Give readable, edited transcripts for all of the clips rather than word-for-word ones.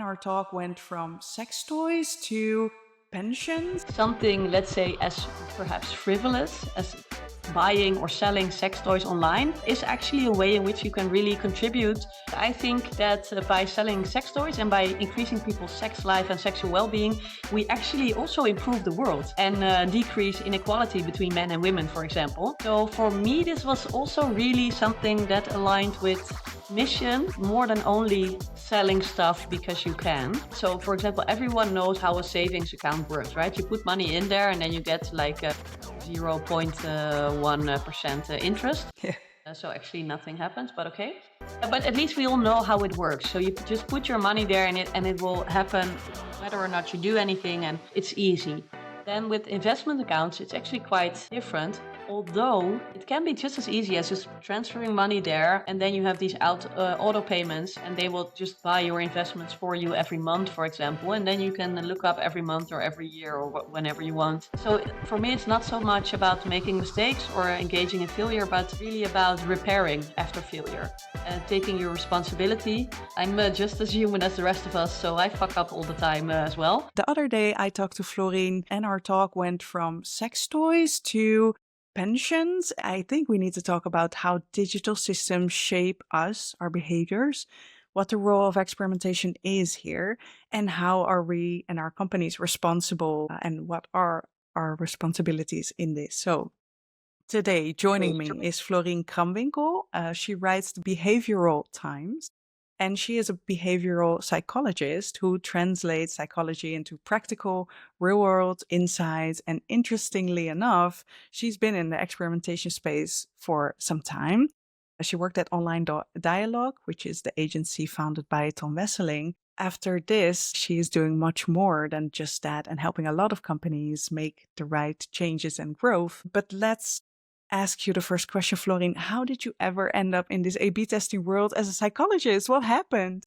our talk went from sex toys to pensions. Something, let's say, as perhaps frivolous as buying or selling sex toys online is actually a way in which you can really contribute. I think that by selling sex toys and by increasing people's sex life and sexual well-being, we actually also improve the world and decrease inequality between men and women, for example. So for me, this was also really something that aligned with mission more than only selling stuff because you can. So for example, everyone knows how a savings account works, right? You put money in there and then you get like a 0.1% interest. Yeah. So actually nothing happens, but okay. But at least we all know how it works. So you just put your money there and it will happen whether or not you do anything, and it's easy. Then with investment accounts, it's actually quite different. Although it can be just as easy as just transferring money there, and then you have these auto payments, and they will just buy your investments for you every month, for example, and then you can look up every month or every year or whenever you want. So for me, it's not so much about making mistakes or engaging in failure, but really about repairing after failure and taking your responsibility. I'm just as human as the rest of us, so I fuck up all the time as well. The other day I talked to Florine and our talk went from sex toys to pensions. I think we need to talk about how digital systems shape us, our behaviors, what the role of experimentation is here, and how are we and our companies responsible, and what are our responsibilities in this. So today joining me is Florien Cramwinckel. She writes the Behavioral Times, and she is a behavioral psychologist who translates psychology into practical, real-world insights. And interestingly enough, she's been in the experimentation space for some time. She worked at Online Dialogue, which is the agency founded by Tom Wesseling. After this, she is doing much more than just that and helping a lot of companies make the right changes and growth. But let's ask you the first question, Florine. How did you ever end up in this A/B testing world as a psychologist? What happened?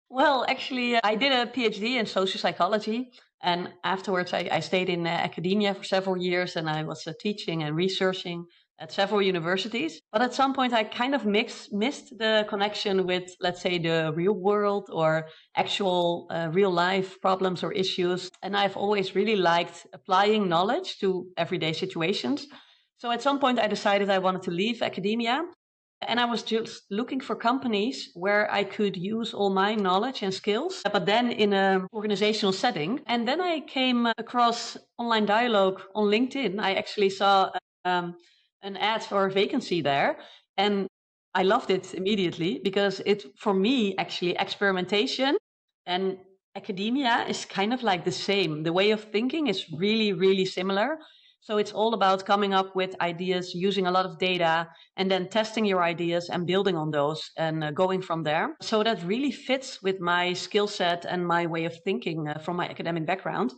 Well, actually, I did a PhD in social psychology, and afterwards I stayed in academia for several years, and I was teaching and researching at several universities. But at some point, I kind of missed the connection with, let's say, the real world or actual real life problems or issues. And I've always really liked applying knowledge to everyday situations. So at some point, I decided I wanted to leave academia. And I was just looking for companies where I could use all my knowledge and skills, but then in an organizational setting. And then I came across Online Dialogue on LinkedIn. I actually saw an ad for a vacancy there, and I loved it immediately because it, for me, actually experimentation and academia is kind of like the same. The way of thinking is really, really similar. So it's all about coming up with ideas, using a lot of data, and then testing your ideas and building on those and going from there. So that really fits with my skill set and my way of thinking from my academic background.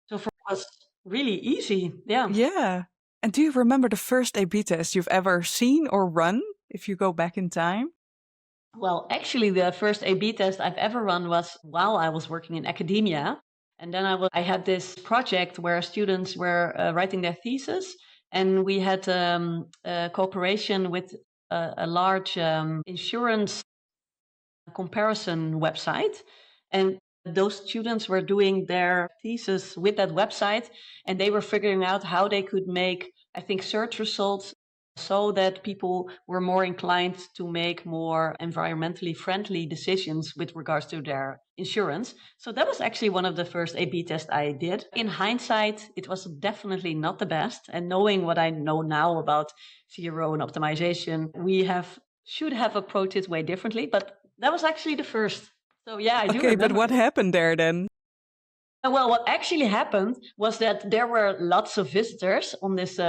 So for me, it was really easy. Yeah. Yeah. And do you remember the first A/B test you've ever seen or run, if you go back in time? Well, actually, the first A/B test I've ever run was while I was working in academia. And then I had this project where students were writing their thesis, and we had a cooperation with a large insurance comparison website. And those students were doing their thesis with that website, and they were figuring out how they could make, I think, search results so that people were more inclined to make more environmentally friendly decisions with regards to their insurance. So that was actually one of the first A/B tests I did. In hindsight, it was definitely not the best. And knowing what I know now about CRO and optimization, we should have approached it way differently. But that was actually the first. So yeah, I do Okay, but remember. what happened there then? Well, what actually happened was that there were lots of visitors on this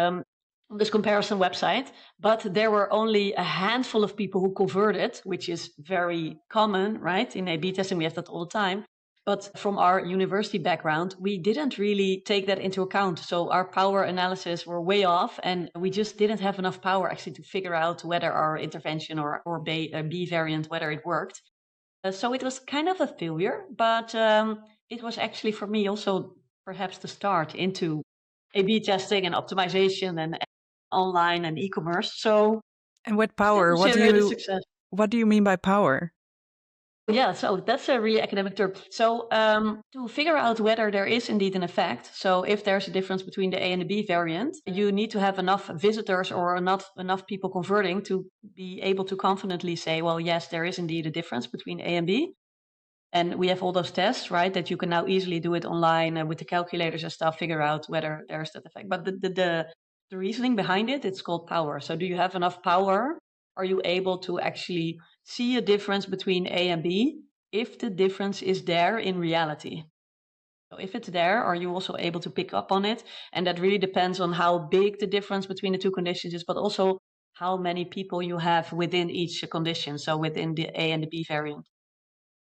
comparison website, but there were only a handful of people who converted, which is very common, right? In A/B testing, we have that all the time. But from our university background, we didn't really take that into account. So our power analysis were way off, and we just didn't have enough power actually to figure out whether our intervention or B variant, whether it worked. So it was kind of a failure, but it was actually for me also perhaps the start into A/B testing and optimization and online and e-commerce. So And what power? consider it a success. What do you mean by power? Yeah, so that's a really academic term. So to figure out whether there is indeed an effect, so if there's a difference between the A and the B variant, you need to have enough visitors or not enough people converting to be able to confidently say, well, yes, there is indeed a difference between A and B. And we have all those tests, right, that you can now easily do it online with the calculators and stuff, figure out whether there's that effect. But the reasoning behind it, it's called power. So do you have enough power? Are you able to actually see a difference between A and B if the difference is there in reality? So if it's there, are you also able to pick up on it? And that really depends on how big the difference between the two conditions is, but also how many people you have within each condition. So within the A and the B variant.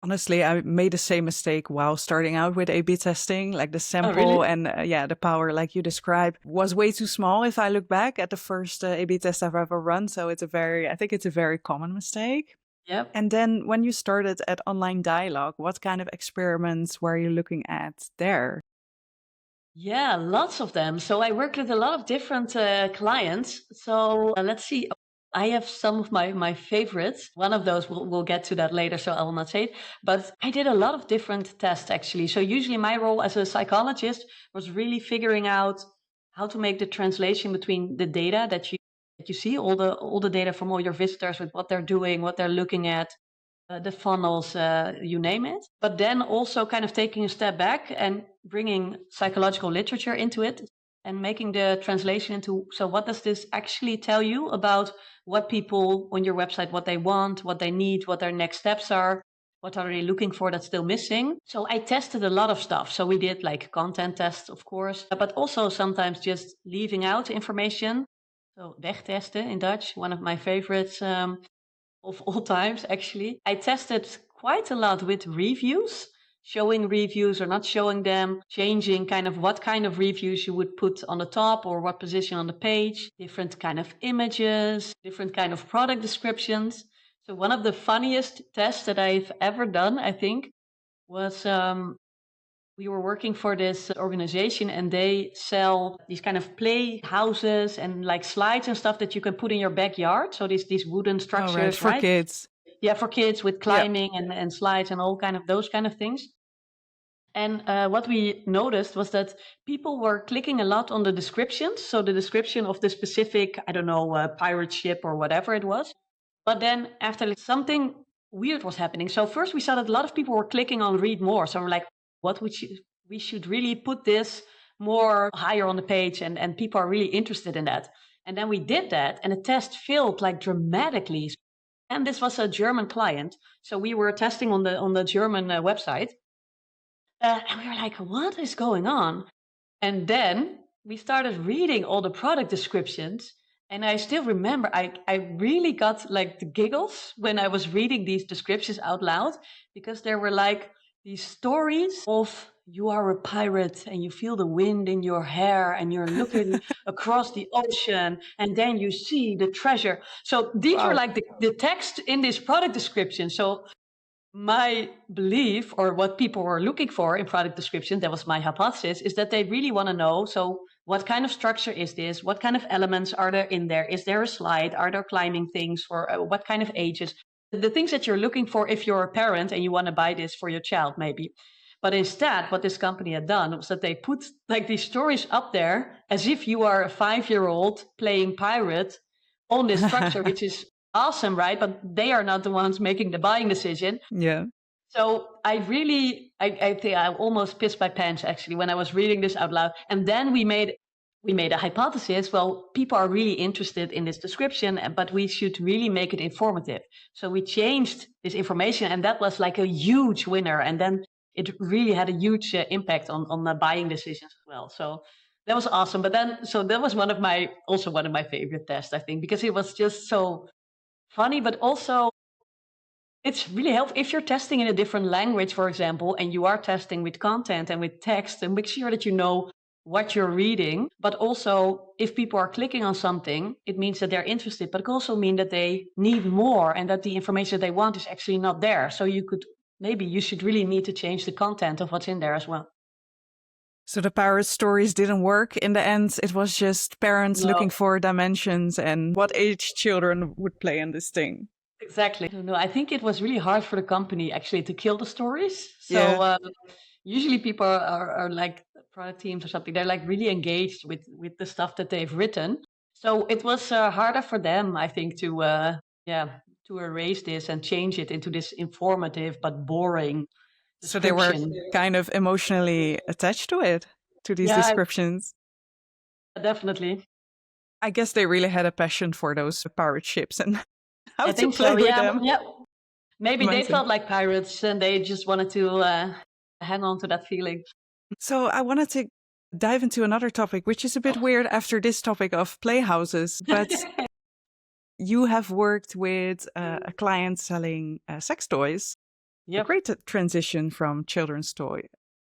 Honestly, I made the same mistake while starting out with A/B testing. Like the Oh, sample really? and the power, like you described, was way too small. If I look back at the first A/B test I've ever run, so I think it's a very common mistake. Yep. And then when you started at Online Dialogue, what kind of experiments were you looking at there? Yeah, lots of them. So I work with a lot of different clients. So let's see. I have some of my favorites. One of those we'll get to that later, so I will not say it. But I did a lot of different tests actually. So usually my role as a psychologist was really figuring out how to make the translation between the data that you see, all the data from all your visitors with what they're doing, what they're looking at, the funnels, you name it. But then also kind of taking a step back and bringing psychological literature into it and making the translation into, so what does this actually tell you about what people on your website, what they want, what they need, what their next steps are, what are they looking for that's still missing. So I tested a lot of stuff. So we did like content tests, of course, but also sometimes just leaving out information. So wegtesten in Dutch, one of my favorites. Of all times, actually. I tested quite a lot with reviews, showing reviews or not showing them, changing kind of what kind of reviews you would put on the top or what position on the page, different kind of images, different kind of product descriptions. So one of the funniest tests that I've ever done, I think, was we were working for this organization and they sell these kind of play houses and like slides and stuff that you can put in your backyard. So these wooden Oh, right, structures, for right? kids. Yeah, for kids with Yeah. climbing and slides and all kind of those kind of things. And what we noticed was that people were clicking a lot on the descriptions. So the description of the specific, I don't know, pirate ship or whatever it was. But then after something weird was happening. So first we saw that a lot of people were clicking on read more. So we're like, what would you, we should really put this more higher on the page and people are really interested in that. And then we did that and the test failed like dramatically. And this was a German client. So we were testing on the German website. And we were like, what is going on? And then we started reading all the product descriptions. And I still remember I really got like the giggles when I was reading these descriptions out loud because there were like these stories of you are a pirate and you feel the wind in your hair and you're looking across the ocean and then you see the treasure. So these were Wow. like the text in this product description. So my belief or what people were looking for in product description, that was my hypothesis, is that they really want to know, so what kind of structure is this? What kind of elements are there in there? Is there a slide? Are there climbing things for what kind of ages? The things that you're looking for if you're a parent and you want to buy this for your child, maybe. But instead, what this company had done was that they put like these stories up there as if you are a 5-year-old playing pirate on this structure, which is awesome, right? But they are not the ones making the buying decision. Yeah. So I really, I think I almost pissed my pants actually when I was reading this out loud. And then we made a hypothesis. Well, people are really interested in this description, but we should really make it informative. So we changed this information, and that was like a huge winner. And then it really had a huge impact on the buying decisions as well. So that was awesome. But then, so that was also one of my favorite tests, I think, because it was just so funny, but also it's really helpful if you're testing in a different language, for example, and you are testing with content and with text, and make sure that you know what you're reading. But also, if people are clicking on something, it means that they're interested, but it can also mean that they need more and that the information they want is actually not there. So maybe you should really need to change the content of what's in there as well. So the pirate stories didn't work in the end. It was just parents No. looking for dimensions and what age children would play in this thing. Exactly. I don't know. I think it was really hard for the company actually to kill the stories. Yeah. So usually people are like product teams or something. They're like really engaged with the stuff that they've written. So it was harder for them, I think, to erase this and change it into this informative but boring So they were description. kind of emotionally attached to it, to these Yeah, descriptions. definitely. I guess they really had a passion for those pirate ships and how I to think play so. with Yeah, them. yeah. Maybe they Amazing. felt like pirates and they just wanted to hang on to that feeling. So I wanted to dive into another topic, which is a bit weird after this topic of playhouses, but you have worked with a client selling sex toys. A Yep. great transition from children's toy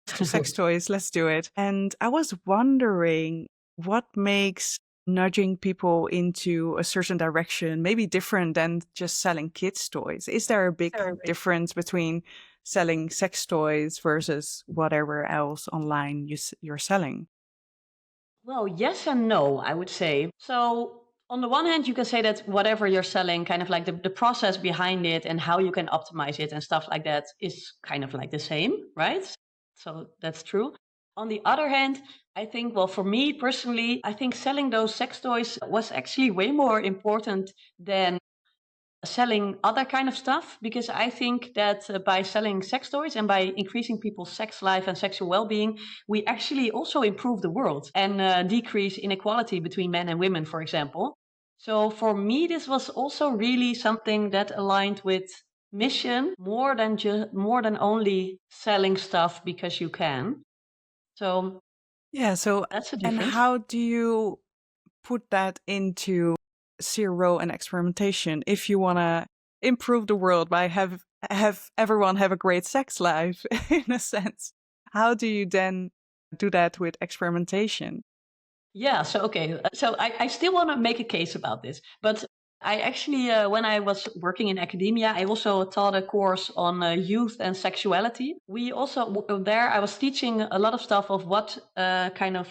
to sex toys. Let's do it. And I was wondering what makes nudging people into a certain direction maybe different than just selling kids' toys. Is there a big difference between selling sex toys versus whatever else online you're selling? Well, yes and no, I would say. So, on the one hand, you can say that whatever you're selling, kind of like the process behind it and how you can optimize it and stuff like that is kind of like the same, right? So, that's true. On the other hand, I think, well, for me personally, I think selling those sex toys was actually way more important than selling other kind of stuff, because I think that by selling sex toys and by increasing people's sex life and sexual well-being, we actually also improve the world and decrease inequality between men and women, for example. So for me, this was also really something that aligned with mission more than only selling stuff because you can. So Yeah. So, that's the and difference. how do you put that into CRO and experimentation if you want to improve the world by have everyone have a great sex life in a sense? How do you then do that with experimentation? Yeah, so okay, so I still want to make a case about this, but I actually, when I was working in academia, I also taught a course on youth and sexuality. We also, there I was teaching a lot of stuff of what kind of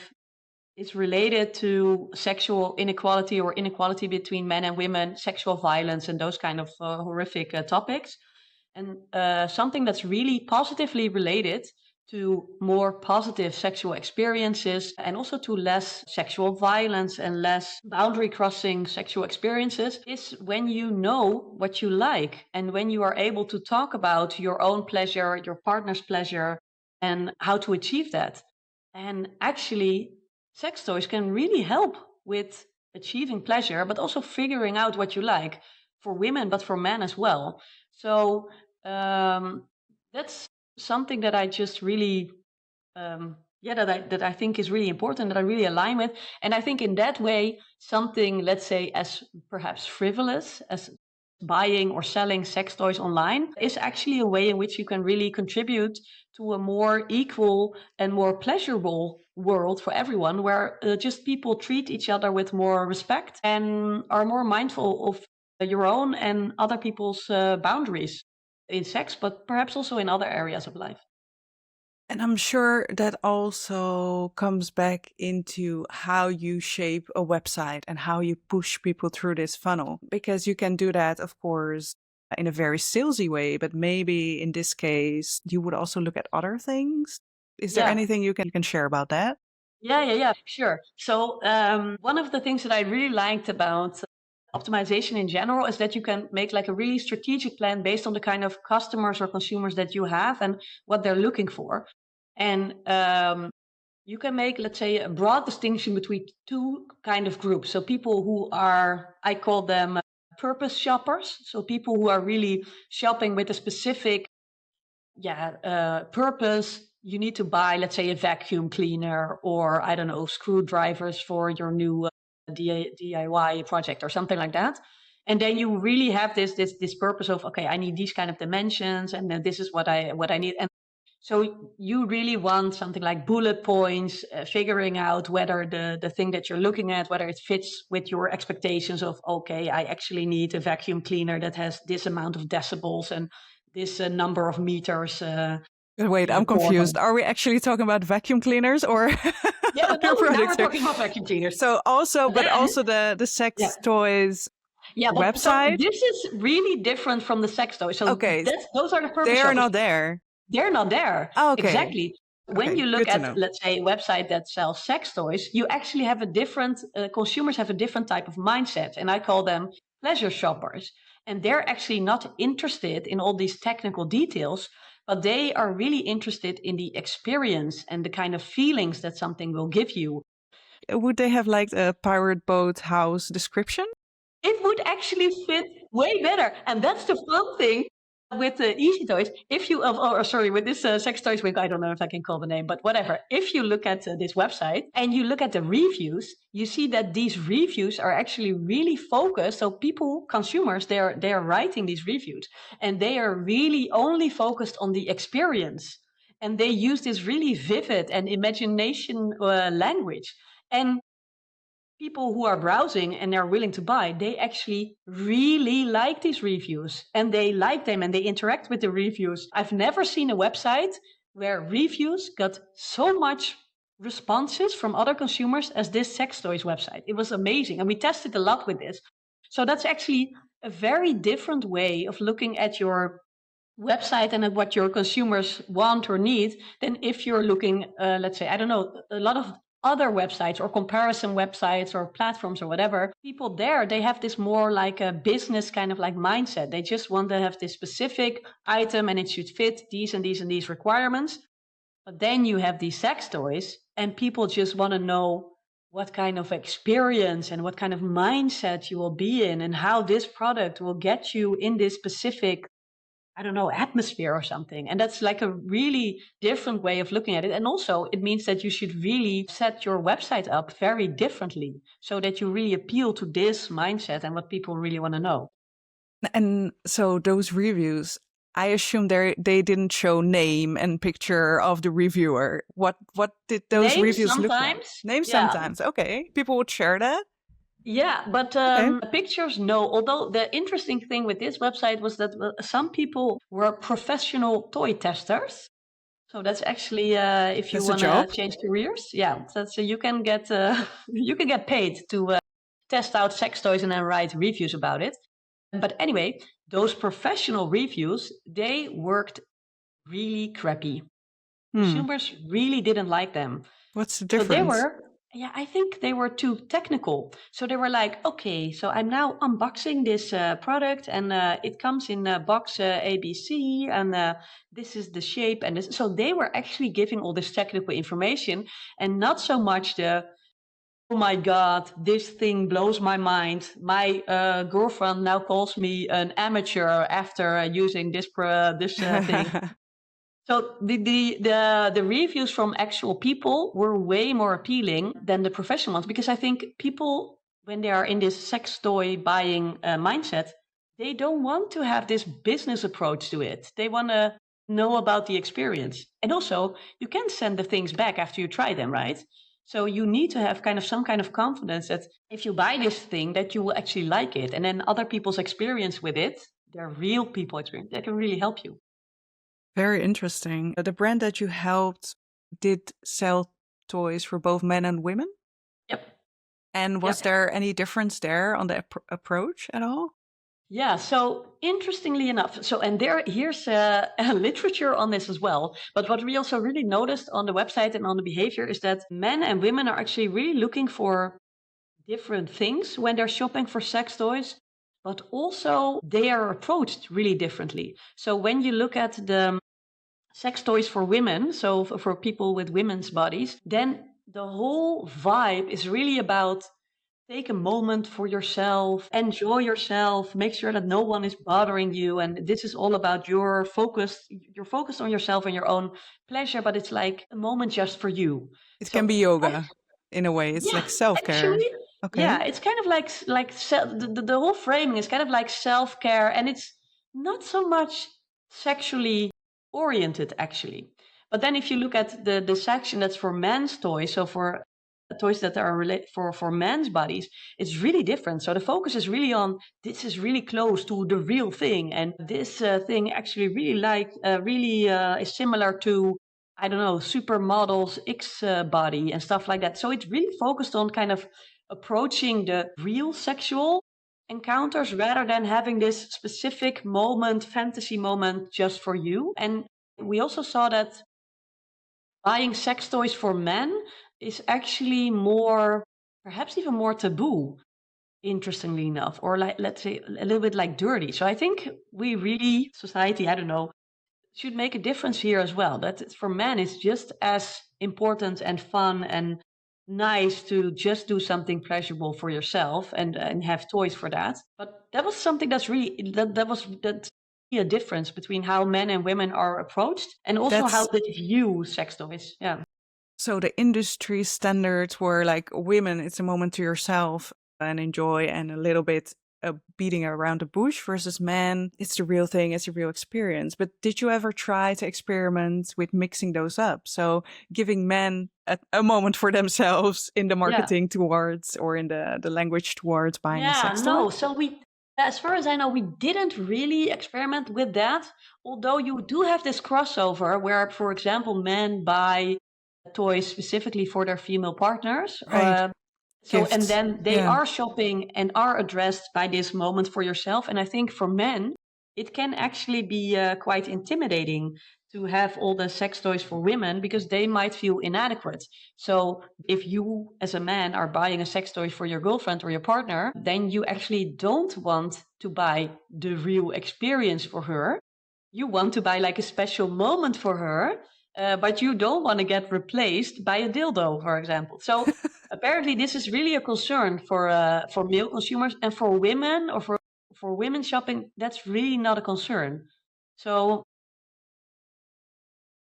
is related to sexual inequality or inequality between men and women, sexual violence, and those kind of horrific topics. And something that's really positively related to more positive sexual experiences and also to less sexual violence and less boundary crossing sexual experiences is when you know what you like and when you are able to talk about your own pleasure, your partner's pleasure, and how to achieve that. And actually, sex toys can really help with achieving pleasure, but also figuring out what you like for women, but for men as well. So um, that's something that I just really, that I think is really important, that I really align with. And I think in that way, something, let's say, as perhaps frivolous as buying or selling sex toys online is actually a way in which you can really contribute to a more equal and more pleasurable world for everyone, where just people treat each other with more respect and are more mindful of your own and other people's boundaries in sex, but perhaps also in other areas of life. And I'm sure that also comes back into how you shape a website and how you push people through this funnel. Because you can do that, of course, in a very salesy way, but maybe in this case, you would also look at other things. Is there Yeah. anything you can share about that? Yeah, sure. So, one of the things that I really liked about optimization in general is that you can make like a really strategic plan based on the kind of customers or consumers that you have and what they're looking for. And you can make, let's say, a broad distinction between two kind of groups. So people who are, I call them purpose shoppers. So people who are really shopping with a specific purpose. You need to buy, let's say, a vacuum cleaner or, I don't know, screwdrivers for your new DIY project or something like that. And then you really have this purpose of, okay, I need these kind of dimensions, and then this is what I need. And so you really want something like bullet points, figuring out whether the thing that you're looking at, whether it fits with your expectations of, okay, I actually need a vacuum cleaner that has this amount of decibels and this number of meters Wait, in the I'm corner. confused. Are we actually talking about vacuum cleaners or Yeah, other now we're products here? talking about vacuum cleaners. So also, but Then, also the yeah, sex toys. Yeah, but so website. this is really different from the sex toy. So Okay, those are the they purpose are shoppers. not there. They're not there. Oh, okay. Exactly. When Okay, you look good to at, know. let's say, a website that sells sex toys, you actually have a different, consumers have a different type of mindset. And I call them pleasure shoppers. And they're actually not interested in all these technical details, but they are really interested in the experience and the kind of feelings that something will give you. Would they have like a pirate boat house description? It would actually fit way better. And that's the fun thing with the easy toys. If you, sorry, with this sex toys week, I don't know if I can call the name, but whatever. If you look at this website and you look at the reviews, you see that these reviews are actually really focused. So people, consumers, they are writing these reviews and they are really only focused on the experience. And they use this really vivid and imagination language. And people who are browsing and are willing to buy, they actually really like these reviews and they like them and they interact with the reviews. I've never seen a website where reviews got so much responses from other consumers as this sex toys website. It was amazing. And we tested a lot with this. So that's actually a very different way of looking at your website and at what your consumers want or need than if you're looking, let's say, I don't know, a lot of other websites or comparison websites or platforms or whatever. People there, they have this more like a business kind of like mindset. They just want to have this specific item and it should fit these and these and these requirements. But then you have these sex toys and people just want to know what kind of experience and what kind of mindset you will be in and how this product will get you in this specific, I don't know, atmosphere or something. And that's like a really different way of looking at it. And also, it means that you should really set your website up very differently so that you really appeal to this mindset and what people really want to know. And so those reviews, I assume they didn't show name and picture of the reviewer. What did those Names reviews look like? sometimes. Name Yeah. sometimes. Okay. People would share that. Yeah, but Okay. pictures, no. Although the interesting thing with this website was that some people were professional toy testers. So that's actually if you That's a want to job. change careers, yeah, that's you can get you can get paid to test out sex toys and then write reviews about it. But anyway, those professional reviews, they worked really crappy. Consumers really didn't like them. What's the So they difference? were, yeah, I think they were too technical. So they were like, okay, so I'm now unboxing this product and it comes in box ABC and this is the shape and this. So they were actually giving all this technical information and not so much the, oh my God, this thing blows my mind. My girlfriend now calls me an amateur after using this thing. So the reviews from actual people were way more appealing than the professional ones because I think people, when they are in this sex toy buying mindset, they don't want to have this business approach to it. They want to know about the experience. And also, you can send the things back after you try them, right? So you need to have kind of some kind of confidence that if you buy this thing, that you will actually like it. And then other people's experience with it, their real people experience, that can really help you. Very interesting. The brand that you helped did sell toys for both men and women? Yep. And was Yep. there any difference there on the approach at all? Yeah, so interestingly enough, here's a literature on this as well. But what we also really noticed on the website and on the behavior is that men and women are actually really looking for different things when they're shopping for sex toys, but also they are approached really differently. So when you look at the sex toys for women, so for people with women's bodies, then the whole vibe is really about take a moment for yourself, enjoy yourself, make sure that no one is bothering you. And this is all about your focus. You're focused on yourself and your own pleasure, but it's like a moment just for you. It can So be yoga in a way. It's yeah, like self-care. actually, Okay. yeah, it's kind of the whole framing is kind of like self-care, and it's not so much sexually oriented actually. But then if you look at the section that's for men's toys, so for toys that are related for men's bodies, it's really different. So the focus is really on this is really close to the real thing, and this thing actually really is similar to, I don't know, supermodels X body and stuff like that. So it's really focused on kind of approaching the real sexual encounters rather than having this specific moment, fantasy moment just for you. And we also saw that buying sex toys for men is actually more, perhaps even more taboo, interestingly enough, or like, let's say, a little bit like dirty. So I think we really, society, I don't know, should make a difference here as well. That for men, it's just as important and fun and nice to just do something pleasurable for yourself and have toys for that. But that was something that's really that's really a difference between how men and women are approached and also how That's they view sex toys. Yeah. so the industry standards were like women, it's a moment to yourself and enjoy and a little bit beating around the bush versus men, it's the real thing, it's a real experience. But did you ever try to experiment with mixing those up? So giving men a moment for themselves in the Yeah. marketing towards or in the language towards buying a Yeah, sex toy? no. So we, as far as I know, we didn't really experiment with that. Although you do have this crossover where, for example, men buy toys specifically for their female partners. Right. So, and Gifts. then they Yeah. are shopping and are addressed by this moment for yourself. And I think for men, it can actually be quite intimidating to have all the sex toys for women because they might feel inadequate. So, if you as a man are buying a sex toy for your girlfriend or your partner, then you actually don't want to buy the real experience for her. You want to buy like a special moment for her, but you don't want to get replaced by a dildo, for example. So apparently, this is really a concern for male consumers, and for women or for women shopping, that's really not a concern. So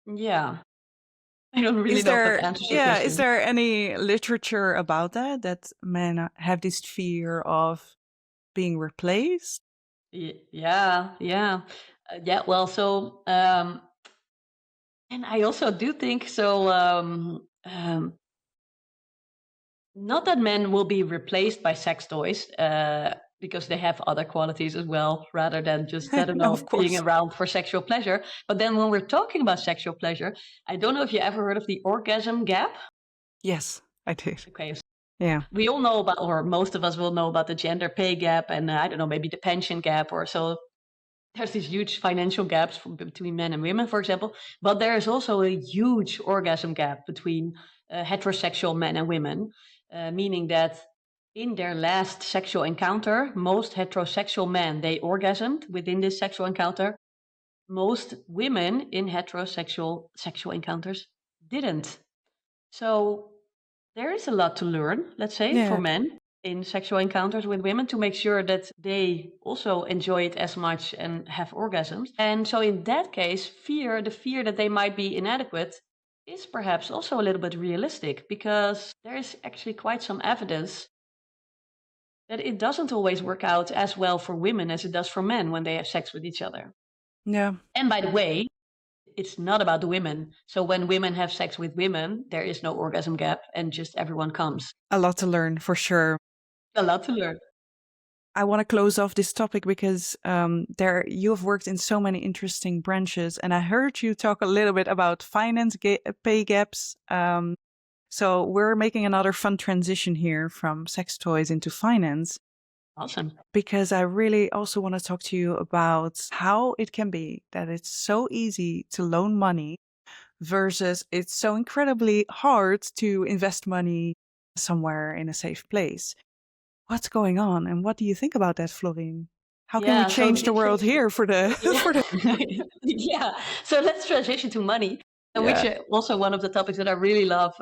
yeah, I don't really Is know if that there, answers your yeah, is question. there any literature about that, that men have this fear of being replaced? Yeah, yeah, yeah. Well, so and I also do think so. Not that men will be replaced by sex toys, because they have other qualities as well, rather than just, I don't Of know, being course. around for sexual pleasure. But then when we're talking about sexual pleasure, I don't know if you ever heard of the orgasm gap. Yes, I did. Okay, Yeah. we all know about, or most of us will know about the gender pay gap, and I don't know, maybe the pension gap or so. There's these huge financial gaps between men and women, for example. But there is also a huge orgasm gap between heterosexual men and women, meaning that in their last sexual encounter, most heterosexual men, they orgasmed within this sexual encounter. Most women in heterosexual sexual encounters didn't. So there is a lot to learn, let's say, for Yeah. men in sexual encounters with women to make sure that they also enjoy it as much and have orgasms. And so in that case, the fear that they might be inadequate is perhaps also a little bit realistic because there is actually quite some evidence that it doesn't always work out as well for women as it does for men when they have sex with each other. Yeah. And by the way, it's not about the women. So when women have sex with women, there is no orgasm gap and just everyone comes. A lot to learn for sure. A lot to learn. I want to close off this topic because there you've worked in so many interesting branches, and I heard you talk a little bit about pay gaps. So we're making another fun transition here from sex toys into finance, Awesome. because I really also want to talk to you about how it can be that it's so easy to loan money versus it's so incredibly hard to invest money somewhere in a safe place. What's going on, and what do you think about that, Florine? How can we Yeah, so change the world here for the yeah. for the Yeah. So let's transition to money, which yeah. also one of the topics that I really love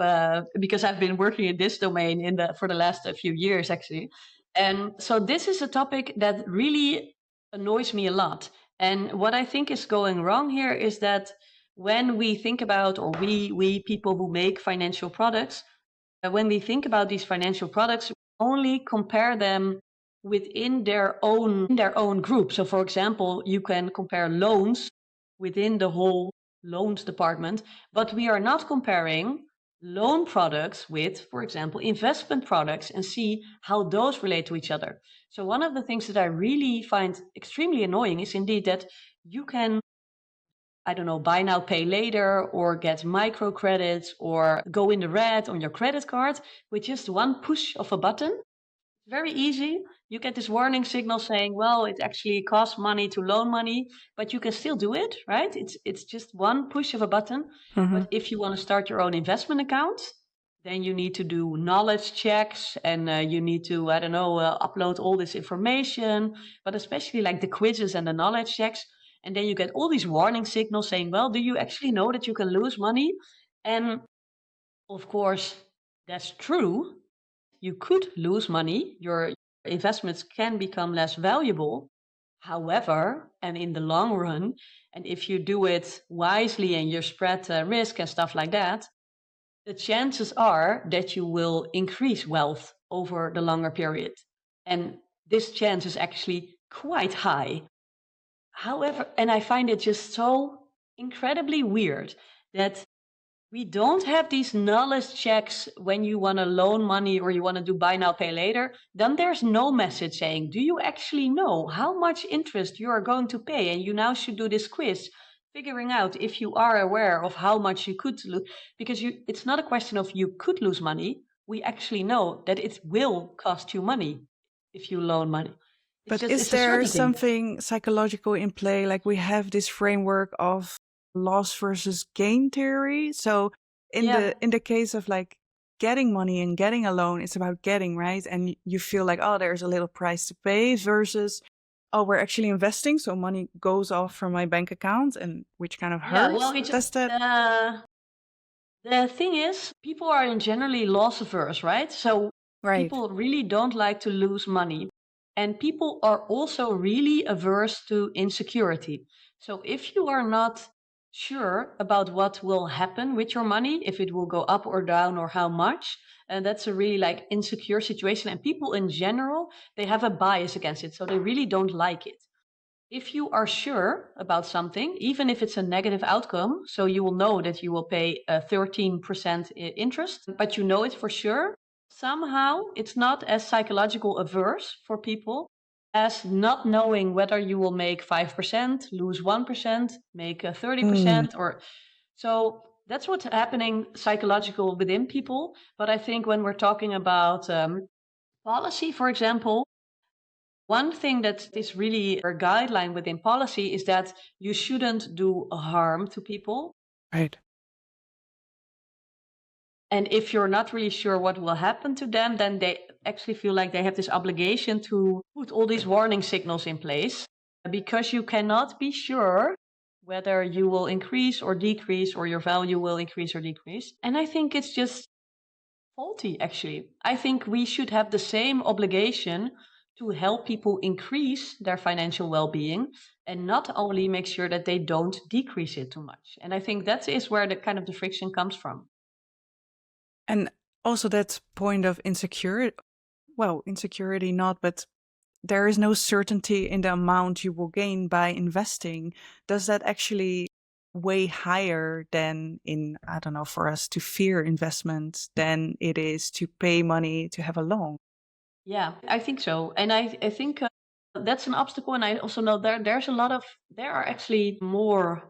because I've been working in this domain for the last few years actually. And so this is a topic that really annoys me a lot. And what I think is going wrong here is that when we think about, or we people who make financial products, when we think about these financial products, we only compare them within their own group. So, for example, you can compare loans within the whole loans department, but we are not comparing loan products with, for example, investment products and see how those relate to each other. So, one of the things that I really find extremely annoying is indeed that you can, I don't know, buy now, pay later, or get micro credits, or go in the red on your credit card with just one push of a button. Very easy. You get this warning signal saying, well, it actually costs money to loan money, but you can still do it, right? It's just one push of a button. Hmm. But if you want to start your own investment account, then you need to do knowledge checks and you need to, I don't know, upload all this information, but especially like the quizzes and the knowledge checks. And then you get all these warning signals saying, well, do you actually know that you can lose money? And of course, that's true. You could lose money. Your investments can become less valuable. However, and in the long run, and if you do it wisely and you spread risk and stuff like that, the chances are that you will increase wealth over the longer period. And this chance is actually quite high. However, and I find it just so incredibly weird that we don't have these knowledge checks when you want to loan money or you want to do buy now, pay later. Then there's no message saying, do you actually know how much interest you are going to pay? And you now should do this quiz, figuring out if you are aware of how much you could lose. Because it's not a question of you could lose money. We actually know that it will cost you money if you loan money. But is It's a there certainty. something psychological in play? Like we have this framework of loss versus gain theory. So Yeah. in the case of like getting money and getting a loan, it's about getting, right? And you feel like, oh, there's a little price to pay versus, oh, we're actually investing, so money goes off from my bank account, and which kind of Yeah. Well, hurts. Does that the thing is, people are in generally loss averse, right? So right? people really don't like to lose money. And people are also really averse to insecurity. So if you are not sure about what will happen with your money, if it will go up or down or how much, and that's a really like insecure situation. And people in general, they have a bias against it. So they really don't like it. If you are sure about something, even if it's a negative outcome, so you will know that you will pay 13% interest, but you know it for sure, somehow it's not as psychological averse for people as not knowing whether you will make 5%, lose 1%, make Mm, 30%, or so that's what's happening psychological within people. But I think when we're talking about policy, for example, one thing that is really a guideline within policy is that you shouldn't do harm to people. right. And if you're not really sure what will happen to them, then they actually feel like they have this obligation to put all these warning signals in place because you cannot be sure whether you will increase or decrease or your value will increase or decrease. And I think it's just faulty, actually. I think we should have the same obligation to help people increase their financial well being and not only make sure that they don't decrease it too much. And I think that is where the kind of the friction comes from. And also that point of insecurity, well, insecurity not, but there is no certainty in the amount you will gain by investing. Does that actually way higher than in, I don't know, for us to fear investment than it is to pay money to have a loan? Yeah, I think so. And I think that's an obstacle. And I also know there are actually more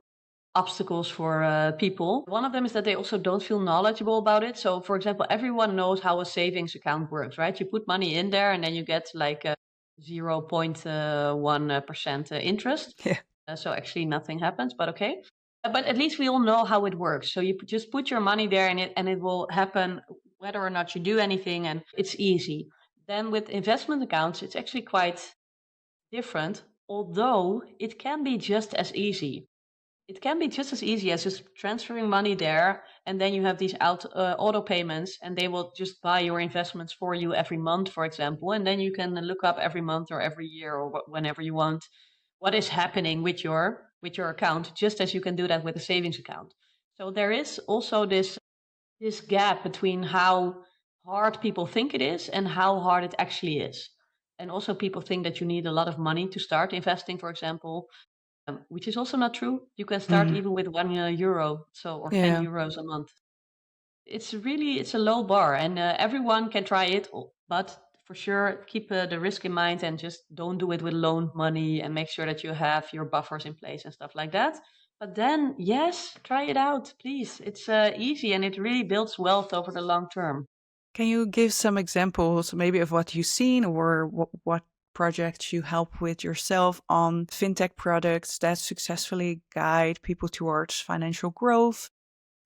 obstacles for people. One of them is that they also don't feel knowledgeable about it. So, for example, everyone knows how a savings account works, right? You put money in there and then you get like a 0.1% interest. Yeah. So actually nothing happens, but okay. But at least we all know how it works. So you just put your money there and it will happen whether or not you do anything, and it's easy. Then with investment accounts, it's actually quite different, although it can be just as easy. It can be just as easy as just transferring money there, and then you have these auto payments, and they will just buy your investments for you every month, for example, and then you can look up every month or every year or whenever you want what is happening with your account, just as you can do that with a savings account. So there is also this gap between how hard people think it is and how hard it actually is. And also people think that you need a lot of money to start investing, for example, which is also not true. You can start Mhm. even with 1 euro, so or 10 Yeah. euros a month. It's a low bar, and everyone can try it, but for sure keep the risk in mind and just don't do it with loan money and make sure that you have your buffers in place and stuff like that. But then, yes, try it out, please. It's easy and it really builds wealth over the long term. Can you give some examples maybe of what you've seen or what projects you help with yourself on fintech products that successfully guide people towards financial growth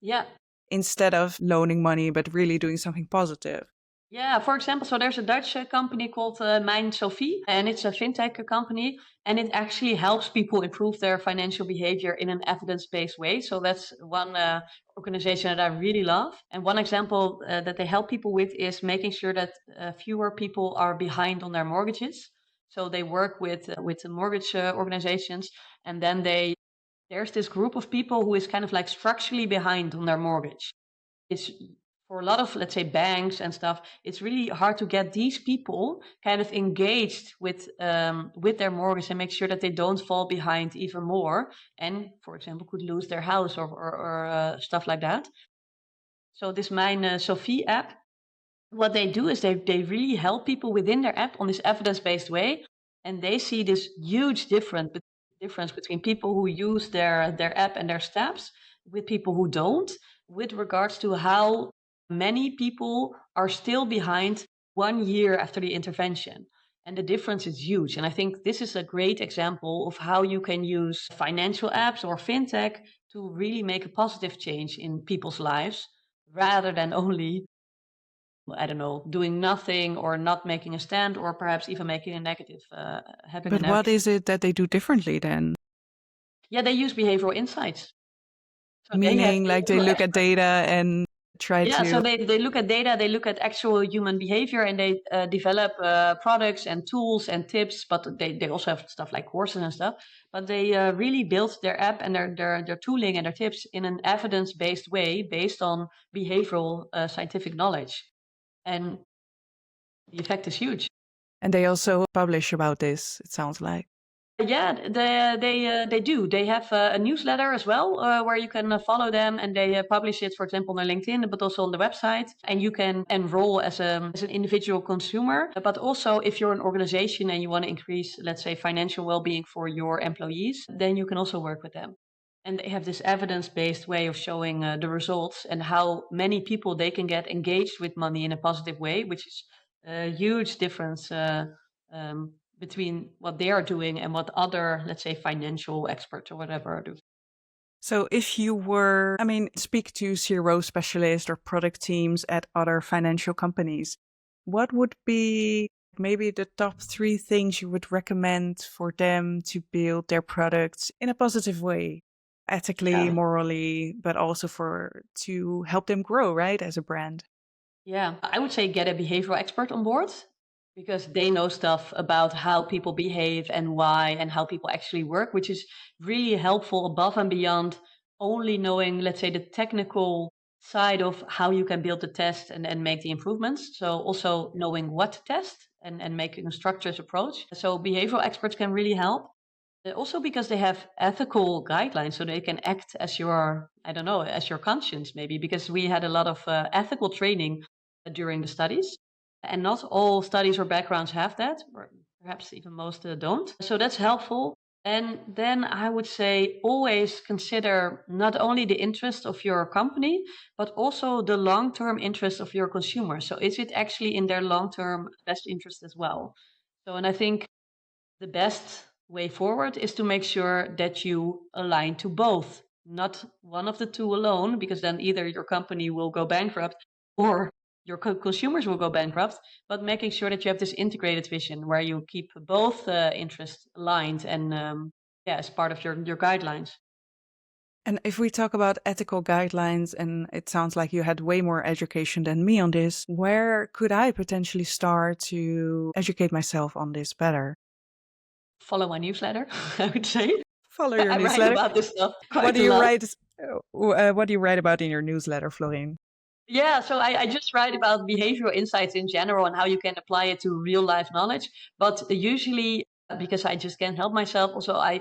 Yeah. instead of loaning money, but really doing something positive? Yeah, for example, so there's a Dutch company called Mijn Sophie, and it's a fintech company, and it actually helps people improve their financial behavior in an evidence-based way. So that's one organization that I really love. And one example that they help people with is making sure that fewer people are behind on their mortgages. So they work with the mortgage organizations, and then there's this group of people who is kind of like structurally behind on their mortgage. It's for a lot of, let's say, banks and stuff, it's really hard to get these people kind of engaged with their mortgage and make sure that they don't fall behind even more and, for example, could lose their house or stuff like that. So this Mijn Sophie app, what they do is they really help people within their app on this evidence-based way, and they see this huge difference between people who use their app and their steps with people who don't, with regards to how many people are still behind 1 year after the intervention. And the difference is huge. And I think this is a great example of how you can use financial apps or fintech to really make a positive change in people's lives rather than only, I don't know, doing nothing or not making a stand or perhaps even making a negative, having a But what negative. is it that they do differently then? Yeah, they use behavioral insights. So they have Meaning like they behavioral look at experts. data and try Yeah, so to. they look at data, they look at actual human behavior, and they develop products and tools and tips, but they also have stuff like courses and stuff. But they really build their app and their tooling and their tips in an evidence-based way based on behavioral scientific knowledge. And the effect is huge. And they also publish about this, it sounds like. Yeah, they do. They have a newsletter as well, where you can follow them, and they publish it, for example, on their LinkedIn, but also on the website. And you can enroll as an individual consumer, but also if you're an organization and you want to increase, let's say, financial well-being for your employees, then you can also work with them. And they have this evidence-based way of showing the results and how many people they can get engaged with money in a positive way, which is a huge difference. Between what they are doing and what other, let's say, financial experts or whatever do. So if you were, I mean, speak to CRO specialists or product teams at other financial companies, what would be maybe the top 3 things you would recommend for them to build their products in a positive way, ethically, Yeah. morally, but also for to help them grow, right, as a brand? Yeah, I would say get a behavioral expert on board because they know stuff about how people behave and why and how people actually work, which is really helpful above and beyond only knowing, let's say, the technical side of how you can build the test and make the improvements. So also knowing what to test and making a structured approach. So behavioral experts can really help. Also because they have ethical guidelines, so they can act as your, I don't know, as your conscience maybe, because we had a lot of ethical training during the studies, and not all studies or backgrounds have that, or perhaps even most don't. So that's helpful. And then I would say always consider not only the interest of your company, but also the long-term interest of your consumer. So is it actually in their long-term best interest as well? So, and I think the best way forward is to make sure that you align to both, not one of the two alone, because then either your company will go bankrupt or your consumers will go bankrupt, but making sure that you have this integrated vision where you keep both interests aligned and yeah, as part of your guidelines. And if we talk about ethical guidelines, and it sounds like you had way more education than me on this, where could I potentially start to educate myself on this better? Follow my newsletter, I would say. Follow your I write newsletter. about this stuff What quite do a you lot. write? What do you write about in your newsletter, Florine? Yeah, so I just write about behavioral insights in general and how you can apply it to real life knowledge. But usually, because I just can't help myself, also I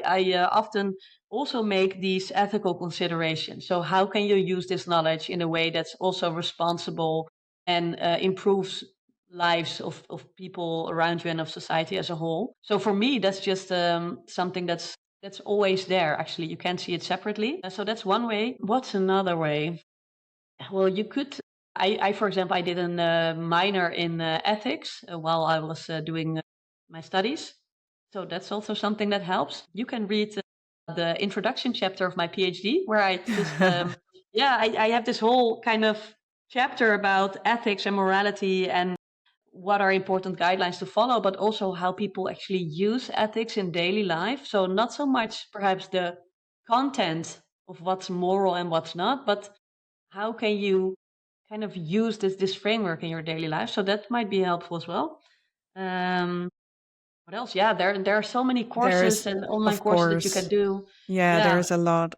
often also make these ethical considerations. So how can you use this knowledge in a way that's also responsible and improves lives of people around you and of society as a whole? So for me, that's just something that's always there. Actually, you can't see it separately. So that's one way. What's another way? Well, you could. For example, I did a minor in ethics while I was doing my studies. So that's also something that helps. You can read the introduction chapter of my PhD, where I just, I have this whole kind of chapter about ethics and morality and what are important guidelines to follow, but also how people actually use ethics in daily life. So not so much perhaps the content of what's moral and what's not, but how can you kind of use this framework in your daily life? So that might be helpful as well. Um, what else? Yeah, there are so many There's, courses and online of courses that you can course, do. yeah, Yeah. there's a lot.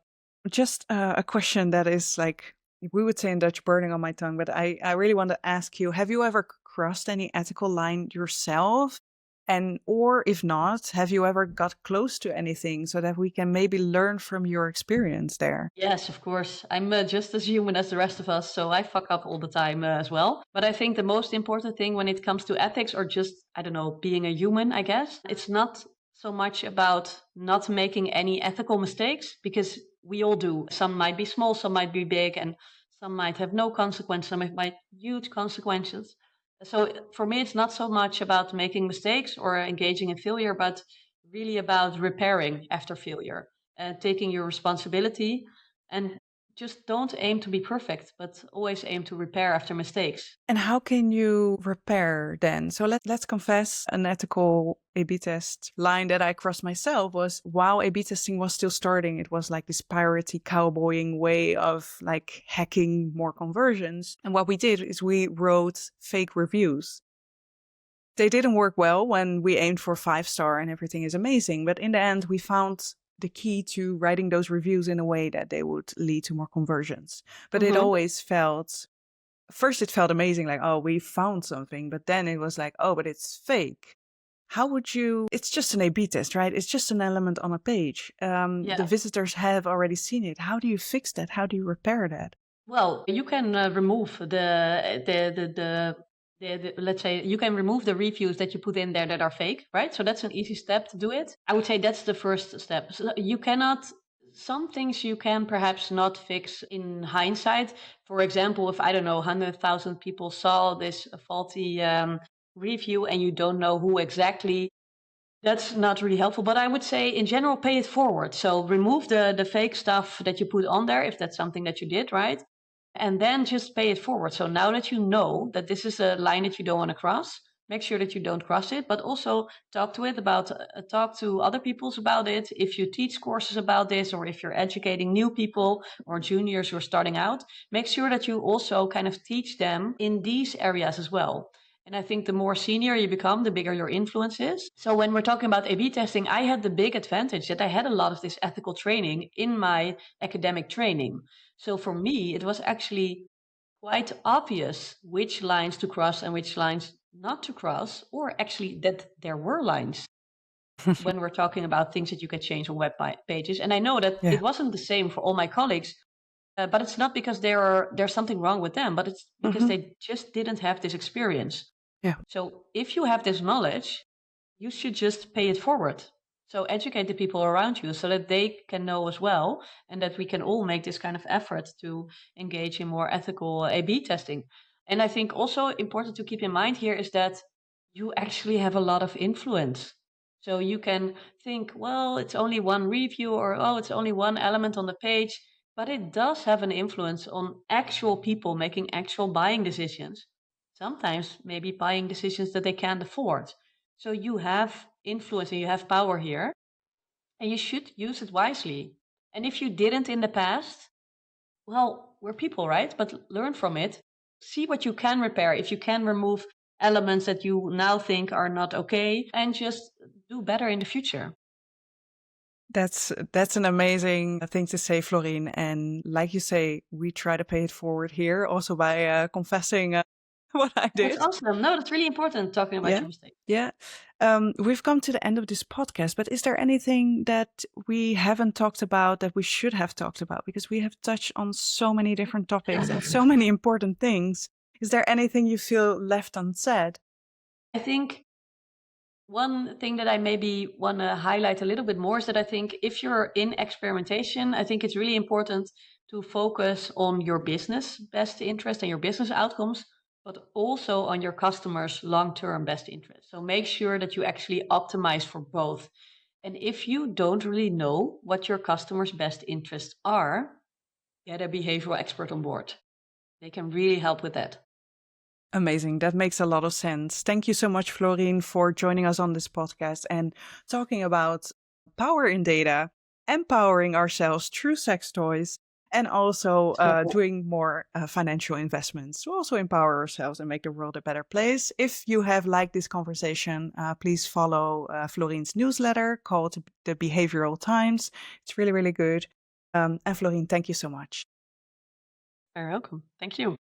Just a question that is like, we would say in Dutch, burning on my tongue, but I really want to ask you, have you ever crossed any ethical line yourself? And, or if not, have you ever got close to anything so that we can maybe learn from your experience there? Yes, of course. I'm just as human as the rest of us, so I fuck up all the time as well. But I think the most important thing when it comes to ethics or just, I don't know, being a human, I guess, it's not so much about not making any ethical mistakes because we all do. Some might be small, some might be big, and some might have no consequence, some might huge consequences. So for me, it's not so much about making mistakes or engaging in failure, but really about repairing after failure, taking your responsibility and just don't aim to be perfect, but always aim to repair after mistakes. And how can you repair then? So let's confess, an ethical A/B test line that I crossed myself was while A/B testing was still starting, it was like this piratey cowboying way of like hacking more conversions. And what we did is we wrote fake reviews. They didn't work well when we aimed for 5-star and everything is amazing. But in the end, we found the key to writing those reviews in a way that they would lead to more conversions. But it Mm-hmm. always felt, first it felt amazing, like, oh, we found something. But then it was like, oh, but it's fake. How would you, it's just an A/B test, right? It's just an element on a page. The Yeah. visitors have already seen it. How do you fix that? How do you repair that? Well, you can remove let's say you can remove the reviews that you put in there that are fake, right? So that's an easy step to do it. I would say that's the first step. So you cannot. Some things you can perhaps not fix in hindsight. For example, if I don't know, 100,000 people saw this faulty review and you don't know who exactly, that's not really helpful. But I would say in general, pay it forward. So remove the fake stuff that you put on there if that's something that you did, right? And then just pay it forward. So now that you know that this is a line that you don't want to cross, make sure that you don't cross it, but also talk to other peoples about it. If you teach courses about this, or if you're educating new people or juniors who are starting out, make sure that you also kind of teach them in these areas as well. And I think the more senior you become, the bigger your influence is. So when we're talking about A/B testing, I had the big advantage that I had a lot of this ethical training in my academic training. So for me, it was actually quite obvious which lines to cross and which lines not to cross, or actually that there were lines when we're talking about things that you can change on pages. And I know that Yeah. it wasn't the same for all my colleagues, but it's not because there's something wrong with them, but it's because Hmm. they just didn't have this experience. Yeah. So if you have this knowledge, you should just pay it forward. So educate the people around you so that they can know as well, and that we can all make this kind of effort to engage in more ethical A/B testing. And I think also important to keep in mind here is that you actually have a lot of influence. So you can think, well, it's only one review, or oh, it's only one element on the page, but it does have an influence on actual people making actual buying decisions. Sometimes maybe buying decisions that they can't afford. So you have influence and you have power here, and you should use it wisely. And if you didn't in the past, well, we're people, right? But learn from it. See what you can repair. If you can remove elements that you now think are not okay, and just do better in the future. That's an amazing thing to say, Florine. And like you say, we try to pay it forward here, also by confessing what I That's did. awesome. No, that's really important talking about Yeah, your mistakes. yeah. We've come to the end of this podcast, but is there anything that we haven't talked about that we should have talked about? Because we have touched on so many different topics and so many important things. Is there anything you feel left unsaid? I think one thing that I maybe want to highlight a little bit more is that I think if you're in experimentation, I think it's really important to focus on your business best interest and your business outcomes, but also on your customers' long-term best interest. So make sure that you actually optimize for both. And if you don't really know what your customers' best interests are, get a behavioral expert on board. They can really help with that. Amazing. That makes a lot of sense. Thank you so much, Florine, for joining us on this podcast and talking about power in data, empowering ourselves through sex toys, and also doing more financial investments to also empower ourselves and make the world a better place. If you have liked this conversation, please follow Florine's newsletter called The Behavioral Times. It's really, really good. And Florine, thank you so much. Very welcome. Thank you.